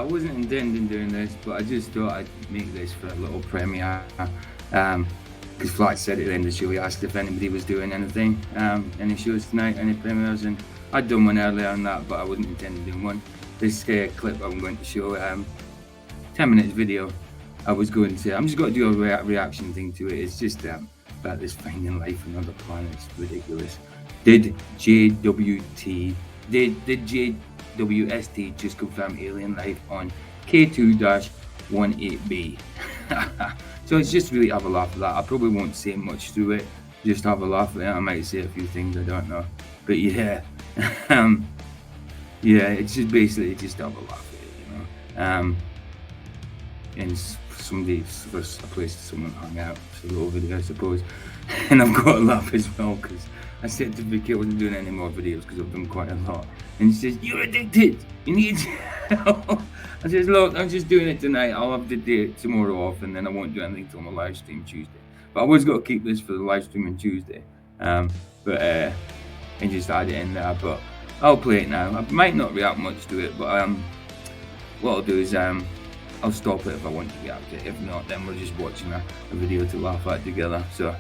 wasn't intending doing this, but I just thought I'd make this for a little premiere. Because Flat said at the end of the show, he asked if anybody was doing anything, any shows tonight, any premieres, and I'd done one earlier on that, but I wasn't intending doing one. This clip I'm going to show, 10 minutes video, I'm just going to do a reaction thing to it. It's just about this finding life on other planets. Ridiculous. Did JWST just confirm alien life on K2-18b? So it's just really have a laugh at that. I probably won't say much through it, just have a laugh at it. I might say a few things, I don't know. But yeah, yeah, it's just basically just have a laugh at it, you know. And first a place someone hung out, it's a little video I suppose. And I've got to laugh as well because I said to Vicky I wasn't doing any more videos because I've done quite a lot. And she says, "You're addicted, you need help." I says, "Look, I'm just doing it tonight. I'll have the day tomorrow off and then I won't do anything till my live stream Tuesday. But I always got to keep this for the live stream on Tuesday. And just add it in there. But I'll play it now. I might not react much to it, but what I'll do is I'll stop it if I want to react to it. If not, then we're just watching a video to laugh at together. So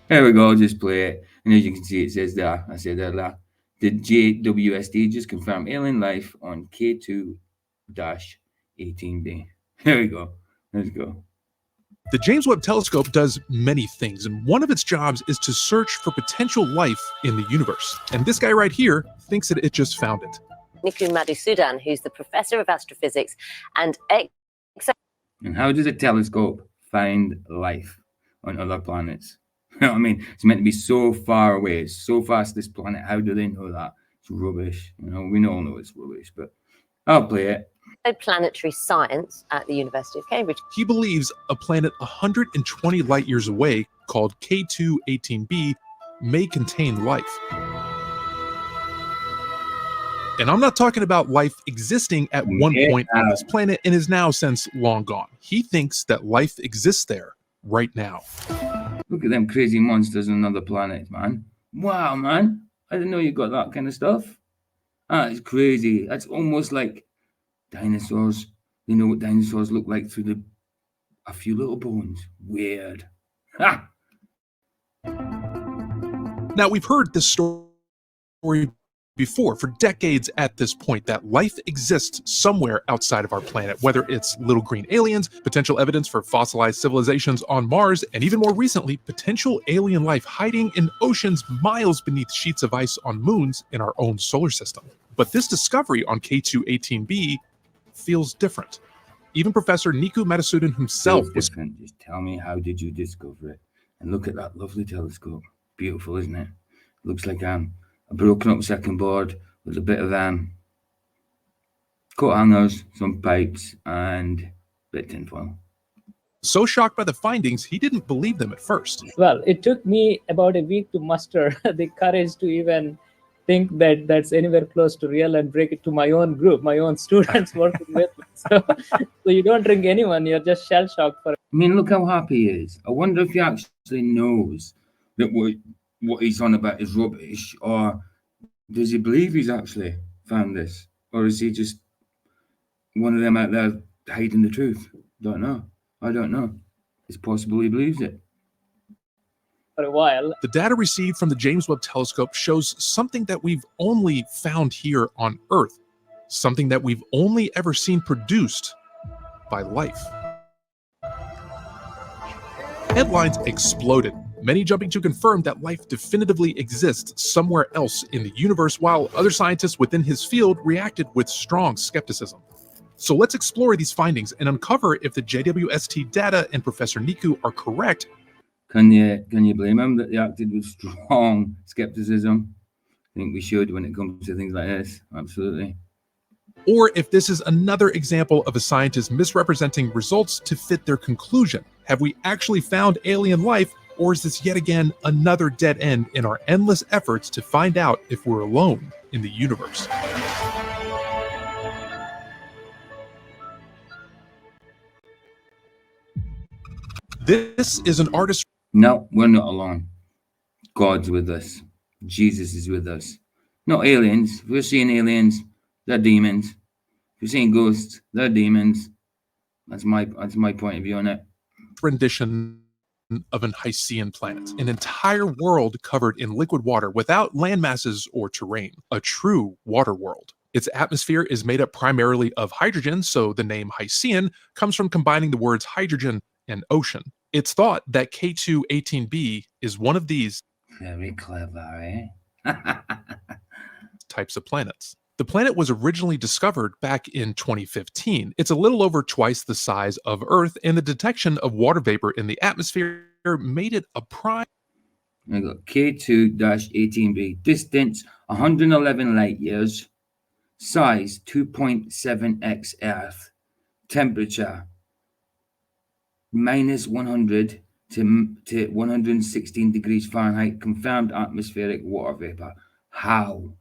here we go, I'll just play it. And as you can see, it says there, I said earlier, did JWST just confirm alien life on K2-18b? Here we go, let's go. The James Webb Telescope does many things, and one of its jobs is to search for potential life in the universe. And this guy right here thinks that it just found it. Niku Madhusudan, who's the professor of astrophysics and And how does a telescope find life on other planets? You know what I mean? It's meant to be so far away, it's so fast this planet. How do they know that? It's rubbish. You know, we all know it's rubbish, but I'll play it. Planetary science at the University of Cambridge. He believes a planet 120 light years away, called K2-18b, may contain life. And I'm not talking about life existing at one point on this planet and is now since long gone. He thinks that life exists there right now. Look at them crazy monsters on other planets, man. Wow, man. I didn't know you got that kind of stuff. That is crazy. That's almost like dinosaurs. They know what dinosaurs look like through a few little bones. Weird. Ha! Now, we've heard this story before for decades at this point, that life exists somewhere outside of our planet, whether it's little green aliens, potential evidence for fossilized civilizations on Mars, and even more recently, potential alien life hiding in oceans miles beneath sheets of ice on moons in our own solar system. But this discovery on K2-18b feels different. Even Professor Niku Madhusudan himself was different. Just tell me, how did you discover it? And look at that lovely telescope. Beautiful, isn't it? Looks like a broken up second board with a bit of coat hangers, some pipes, and a bit of tinfoil. So shocked by the findings, he didn't believe them at first. Well, it took me about a week to muster the courage to even think that that's anywhere close to real and break it to my own group, my own students working with me. So you don't drink anyone, you're just shell-shocked for it. I mean, look how happy he is. I wonder if he actually knows that what he's on about is rubbish, or does he believe he's actually found this, or is he just one of them out there hiding the truth? Don't know. I don't know. It's possible he believes it. For a while. The data received from the James Webb Telescope shows something that we've only found here on Earth, something that we've only ever seen produced by life. Headlines exploded, many jumping to confirm that life definitively exists somewhere else in the universe, while other scientists within his field reacted with strong skepticism. So let's explore these findings and uncover if the JWST data and Professor Niku are correct. Can you blame him that they acted with strong skepticism? I think we should when it comes to things like this. Absolutely. Or if this is another example of a scientist misrepresenting results to fit their conclusion. Have we actually found alien life, or is this yet again another dead end in our endless efforts to find out if we're alone in the universe? This is an artist. No, we're not alone. God's with us. Jesus is with us. Not aliens. If we're seeing aliens, they're demons. If you're seeing ghosts, they're demons. That's my point of view on it. Rendition of an Hycean planet, an entire world covered in liquid water without landmasses or terrain, a true water world. Its atmosphere is made up primarily of hydrogen, so the name Hycean comes from combining the words hydrogen and ocean. It's thought that K2-18b is one of these Very clever, eh? types of planets. The planet was originally discovered back in 2015. It's a little over twice the size of Earth, and the detection of water vapor in the atmosphere made it a prime. We got K2-18b, distance 111 light years, size 2.7x Earth, temperature minus 100 to 116 degrees Fahrenheit, confirmed atmospheric water vapor. How?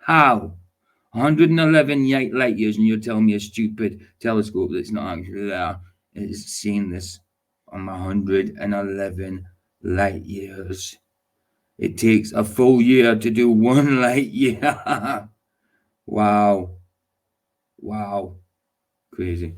111 light years, and you're telling me a stupid telescope that's not actually there is seeing this on 111 light years. It takes a full year to do 1 light year. Wow. Crazy.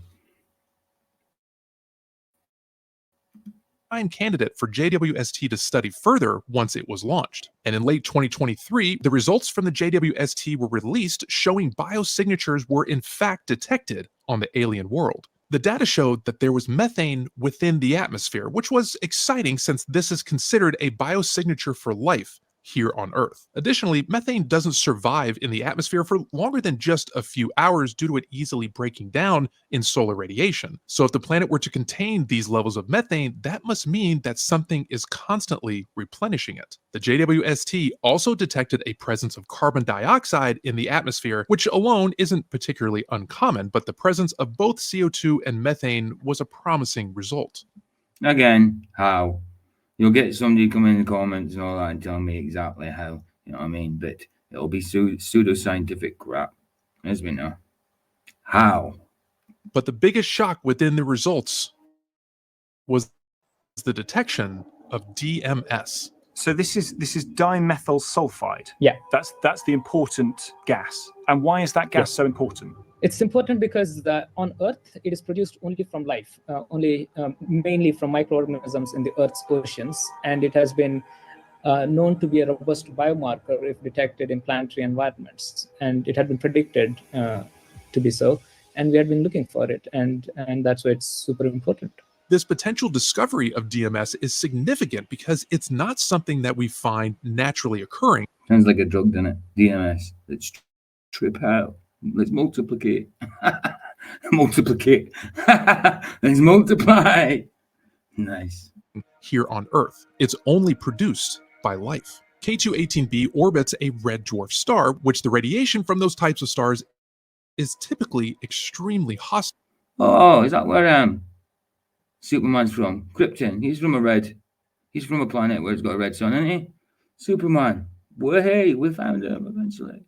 Prime candidate for JWST to study further once it was launched. And in late 2023, the results from the JWST were released showing biosignatures were in fact detected on the alien world. The data showed that there was methane within the atmosphere, which was exciting since this is considered a biosignature for life here on Earth. Additionally, methane doesn't survive in the atmosphere for longer than just a few hours due to it easily breaking down in solar radiation. So if the planet were to contain these levels of methane, that must mean that something is constantly replenishing it. The JWST also detected a presence of carbon dioxide in the atmosphere, which alone isn't particularly uncommon, but the presence of both CO2 and methane was a promising result. Again, how? You'll get somebody come in the comments and all that and tell me exactly how, you know what I mean? But it'll be pseudoscientific crap, as we know. How? But the biggest shock within the results was the detection of DMS. So this is dimethyl sulfide. Yeah. That's the important gas. And why is that gas so important? It's important because on Earth, it is produced only from life, mainly from microorganisms in the Earth's oceans. And it has been known to be a robust biomarker if detected in planetary environments. And it had been predicted to be so. And we had been looking for it. And that's why it's super important. This potential discovery of DMS is significant because it's not something that we find naturally occurring. Sounds like a drug, doesn't it? DMS. Let's trip out. Let's multiplicate. Multiplicate. Let's multiply. Nice. Here on Earth, it's only produced by life. K2-18b orbits a red dwarf star, which the radiation from those types of stars is typically extremely hostile. Oh, is that where Superman's from? Krypton. He's from a planet where it's got a red sun, isn't he? Superman. Well, hey, we found him eventually.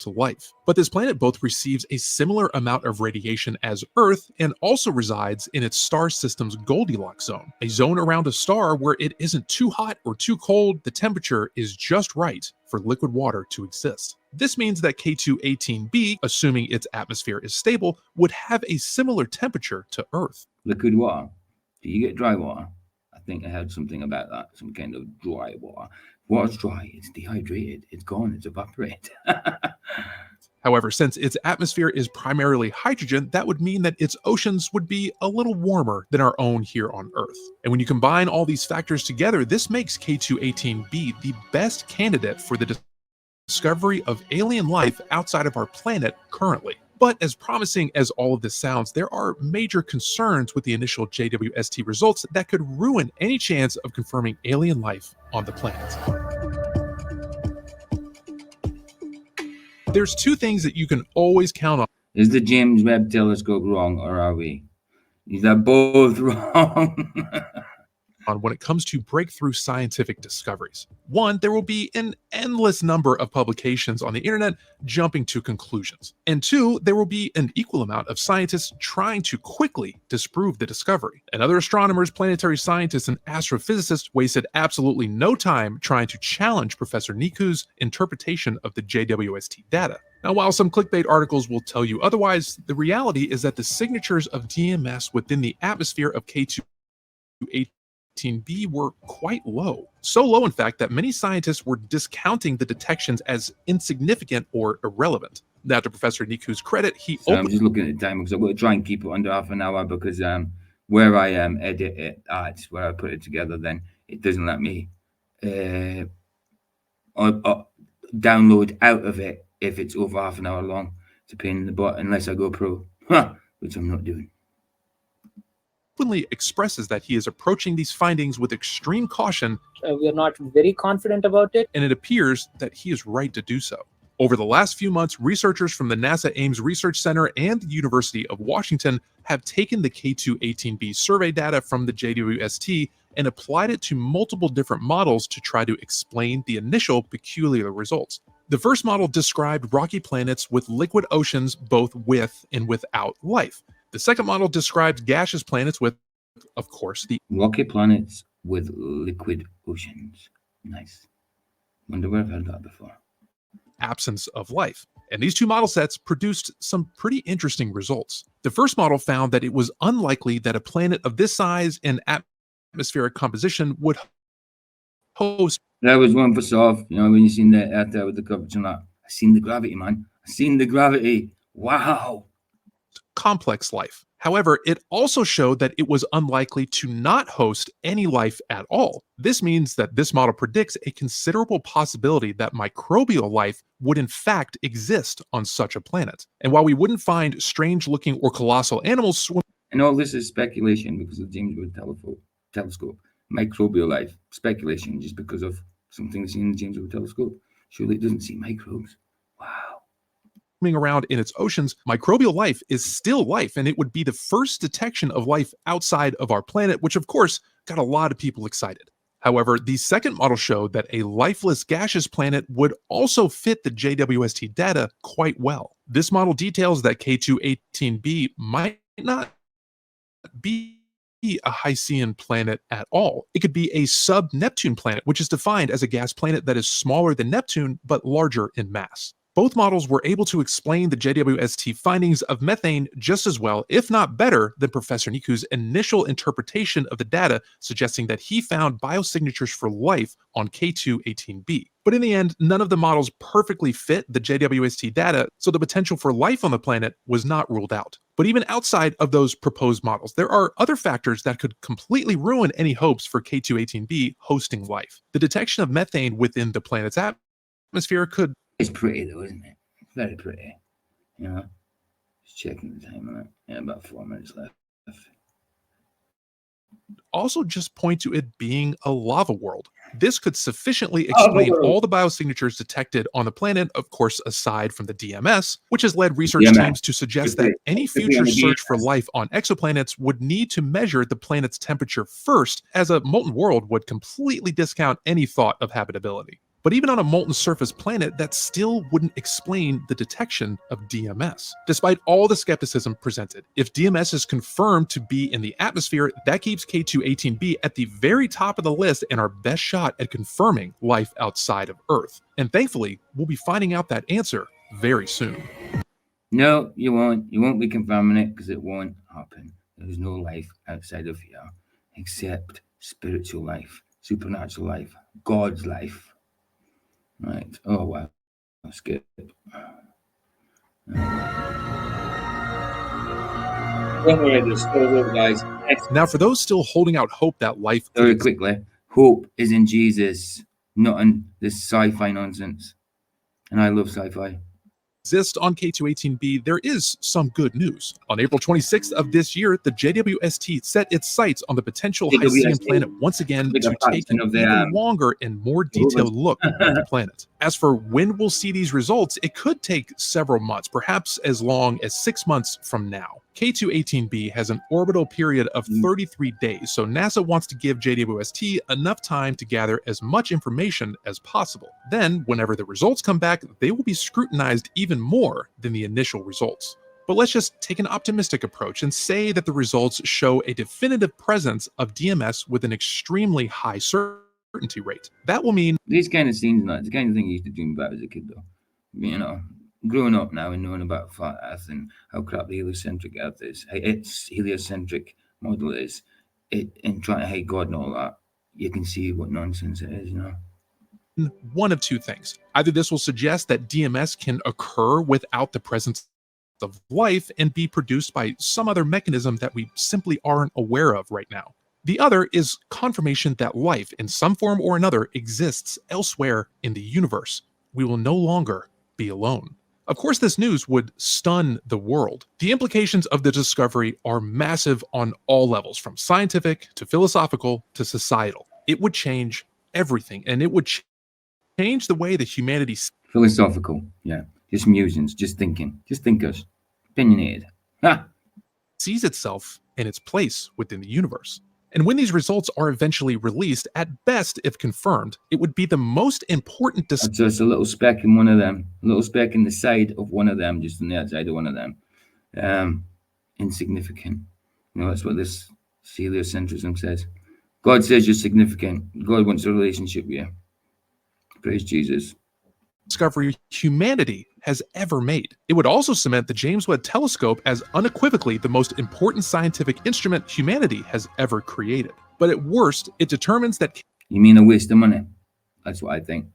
To life. But this planet both receives a similar amount of radiation as Earth and also resides in its star system's Goldilocks zone, a zone around a star where it isn't too hot or too cold, the temperature is just right for liquid water to exist. This means that K2-18b, assuming its atmosphere is stable, would have a similar temperature to Earth. Liquid water. Do you get dry water? I think I heard something about that. Some kind of dry water. Water's dry. It's dehydrated. It's gone. It's evaporated. However, since its atmosphere is primarily hydrogen, that would mean that its oceans would be a little warmer than our own here on Earth. And when you combine all these factors together, this makes K2-18b the best candidate for the discovery of alien life outside of our planet currently. But as promising as all of this sounds, there are major concerns with the initial JWST results that could ruin any chance of confirming alien life on the planet. There's two things that you can always count on. Is the James Webb Telescope wrong, or are we? Is that both wrong? When it comes to breakthrough scientific discoveries. One, there will be an endless number of publications on the internet jumping to conclusions. And two, there will be an equal amount of scientists trying to quickly disprove the discovery. And other astronomers, planetary scientists, and astrophysicists wasted absolutely no time trying to challenge Professor Niku's interpretation of the JWST data. Now, while some clickbait articles will tell you otherwise, the reality is that the signatures of DMS within the atmosphere of K2-18b were quite low. So low, in fact, that many scientists were discounting the detections as insignificant or irrelevant. Now, to Professor Niku's credit, he So I'm just looking at the time because I'm going to try and keep it under half an hour because where I edit it at, where I put it together, then it doesn't let me download out of it if it's over half an hour long. It's a pain in the butt unless I go pro, which I'm not doing. openly expresses that he is approaching these findings with extreme caution, We are not very confident about it. and it appears that he is right to do so. Over the last few months, researchers from the NASA Ames Research Center and the University of Washington have taken the K2-18b survey data from the JWST and applied it to multiple different models to try to explain the initial peculiar results. The first model described rocky planets with liquid oceans both with and without life. The second model described gaseous planets with, of course, the Rocky planets with liquid oceans. Nice. Wonder where I've heard that before. absence of life. And these two model sets produced some pretty interesting results. The first model found that it was unlikely that a planet of this size and atmospheric composition would host. That was one for soft. You know, when you seen that out there with the coverage and that. I seen the gravity, man. I seen the gravity. Wow. Complex life. However, it also showed that it was unlikely to not host any life at all. This means that this model predicts a considerable possibility that microbial life would in fact exist on such a planet. And while we wouldn't find strange-looking or colossal animals swimming, And all this is speculation because of James Webb telescope. Microbial life. Speculation just because of something seen in the James Webb telescope. Surely it doesn't see microbes. Wow. around in its oceans, microbial life is still life, and it would be the first detection of life outside of our planet, which of course got a lot of people excited. However, the second model showed that a lifeless gaseous planet would also fit the JWST data quite well. This model details that K2-18b might not be a Hycean planet at all. It could be a sub-Neptune planet, which is defined as a gas planet that is smaller than Neptune but larger in mass. Both models were able to explain the JWST findings of methane just as well, if not better, than Professor Niku's initial interpretation of the data, suggesting that he found biosignatures for life on K2-18b. But in the end, none of the models perfectly fit the JWST data, so the potential for life on the planet was not ruled out. But even outside of those proposed models, there are other factors that could completely ruin any hopes for K2-18b hosting life. The detection of methane within the planet's atmosphere could It's pretty though, isn't it? It's very pretty. You know? Just checking the time on it. Yeah, about 4 minutes left. also just point to it being a lava world. This could sufficiently explain all the biosignatures detected on the planet, of course, aside from the DMS, which has led research teams to suggest that any future search for life on exoplanets would need to measure the planet's temperature first, as a molten world would completely discount any thought of habitability. But even on a molten surface planet, that still wouldn't explain the detection of DMS. Despite all the skepticism presented, if DMS is confirmed to be in the atmosphere, that keeps K2-18b at the very top of the list and our best shot at confirming life outside of Earth. And thankfully, we'll be finding out that answer very soon. No, you won't. You won't be confirming it because it won't happen. There's no life outside of here except spiritual life, supernatural life, God's life. Right. Oh, wow. That's good. Don't worry, there's still hope, guys. Now, for those still holding out hope that life could Very quickly, hope is in Jesus, not in this sci-fi nonsense. And I love sci-fi. exist on K2-18b, there is some good news. On April 26th of this year, the JWST set its sights on the potential Hycean planet once again to take an even longer and more detailed look at the planet. As for when we'll see these results, it could take several months, perhaps as long as 6 months from now. K2-18b has an orbital period of 33 days, so NASA wants to give JWST enough time to gather as much information as possible. Then, whenever the results come back, they will be scrutinized even more than the initial results. But let's just take an optimistic approach and say that the results show a definitive presence of DMS with an extremely high certainty rate. That will mean these kind of scenes, not the kind of thing you used to dream about as a kid, though. You know, growing up now and knowing about flat Earth and how crap the heliocentric Earth is, its heliocentric model is, and trying to hate God and all that, you can see what nonsense it is, you know. One of two things. Either this will suggest that DMS can occur without the presence of life and be produced by some other mechanism that we simply aren't aware of right now. The other is confirmation that life, in some form or another, exists elsewhere in the universe. We will no longer be alone. Of course, this news would stun the world. The implications of the discovery are massive on all levels, from scientific to philosophical to societal. It would change everything, and it would change the way that humanity Philosophical, yeah. Just musings, just thinking, just thinkers. Opinionated. Ha! sees itself and its place within the universe. And when these results are eventually released, at best, if confirmed, it would be the most important So it's a little speck in one of them, a little speck in the side of one of them, just on the outside of one of them. Insignificant. You know, that's what this heliocentrism says. God says you're significant. God wants a relationship with you. Praise Jesus. discovery humanity has ever made. It would also cement the James Webb Telescope as unequivocally the most important scientific instrument humanity has ever created. But at worst, it determines that You mean a waste of money? That's what I think.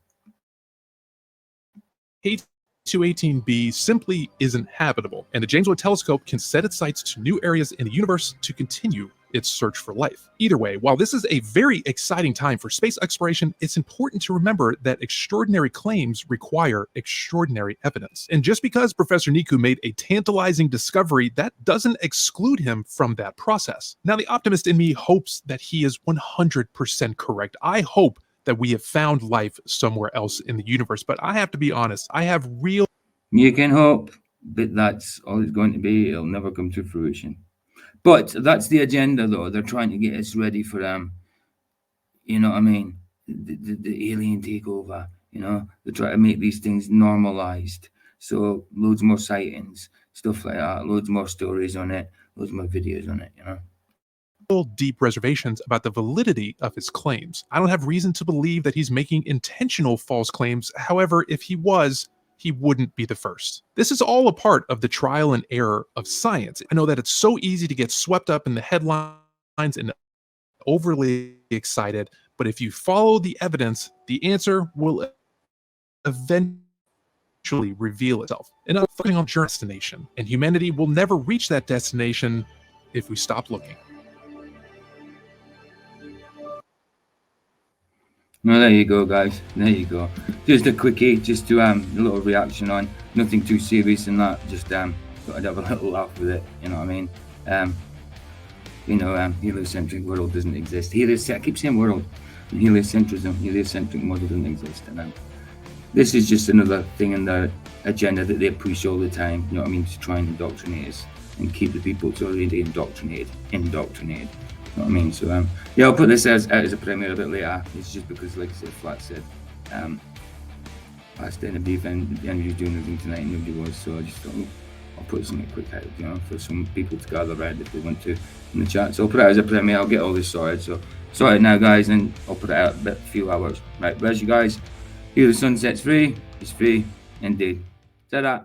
K218b simply isn't habitable, and the James Webb Telescope can set its sights to new areas in the universe to continue its search for life. Either way, while this is a very exciting time for space exploration, it's important to remember that extraordinary claims require extraordinary evidence. And just because Professor Niku made a tantalizing discovery, that doesn't exclude him from that process. Now, the optimist in me hopes that he is 100% correct. I hope that we have found life somewhere else in the universe, but I have to be honest, I have real You can hope, but that's all it's going to be. It'll never come to fruition. But that's the agenda, though. They're trying to get us ready for you know what I mean, the alien takeover. You know, they try to make these things normalized. So loads more sightings, stuff like that. Loads more stories on it. Loads more videos on it. You know. deep reservations about the validity of his claims. I don't have reason to believe that he's making intentional false claims. However, if he was, he wouldn't be the first. This is all a part of the trial and error of science. I know that it's so easy to get swept up in the headlines and overly excited, but if you follow the evidence, the answer will eventually reveal itself. And I'm focusing on destination, and humanity will never reach that destination if we stop looking. No, there you go, guys. There you go. Just a quickie, just to a little reaction on. Nothing too serious in that. Just thought I'd have a little laugh with it. You know what I mean? You know, heliocentric world doesn't exist. I keep saying world. Heliocentrism, heliocentric model doesn't exist. And this is just another thing in the agenda that they push all the time. You know what I mean? To try and indoctrinate us and keep the people that's already indoctrinated. You know what I mean? So yeah, I'll put this out as a premiere a bit later. It's just because, like I said, Flat said, I stayed in a beef and Andrew's doing anything tonight and nobody was, so I just thought, oh, I'll put something quick out, you know, for some people to gather around if they want to in the chat. So I'll put it out as a premiere. I'll get all this sorted. So sorted now, guys, and I'll put it out in a few hours. Right, where's you guys? Here the sunset's free. It's free indeed. Ta-da.